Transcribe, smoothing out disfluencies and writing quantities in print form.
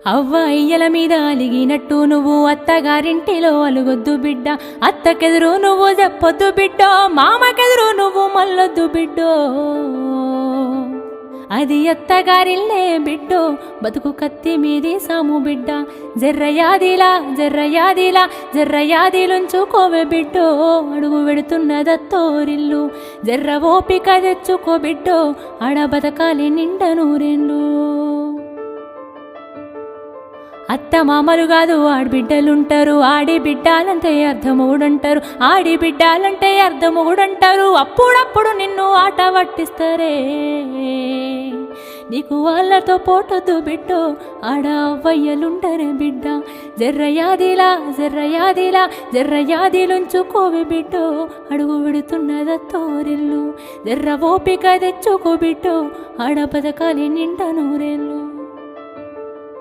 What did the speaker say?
అవ్వ అయ్యల మీద అలిగినట్టు నువ్వు అత్తగారింటిలో అలుగొద్దు బిడ్డ, అత్తకెదురు నువ్వు చెప్పొద్దు బిడ్డో, మామకెదురు నువ్వు మల్లొద్దు బిడ్డో. అది అత్తగారిల్లే బిడ్డో, బతుకు కత్తి మీది సాము బిడ్డ. జర్రయాదిలా జర్రయాదిలా జర్రయాదిలుంచుకోవే బిడ్డో, అడుగు వెడుతున్నదత్తోరిల్లు. జర్ర ఓపిక తెచ్చుకో బిడ్డో, ఆడ బతకాలి నిండ నూరేళ్ళు. అత్త మామలు కాదు ఆడబిడ్డలుంటారు, ఆడి బిడ్డాలంటే అర్ధమూడంటారు, ఆడి బిడ్డాలంటే అర్ధమూడంటారు. అప్పుడప్పుడు నిన్ను ఆట పట్టిస్తారే, నీకు వాళ్ళతో పోటొద్దు బిడ్డో, ఆడ అవ్వయ్యలుంటరే బిడ్డ. జర్రయాదిలా జర్రయాదిలా జర్రయాదిలుంచుకోవి బిడ్డో, అడుగు విడుతున్నదత్తోరిల్లు. జర్ర ఓపిక తెచ్చుకో బిడ్డో, ఆడ బతకాలి నిండ నూరేళ్ళు.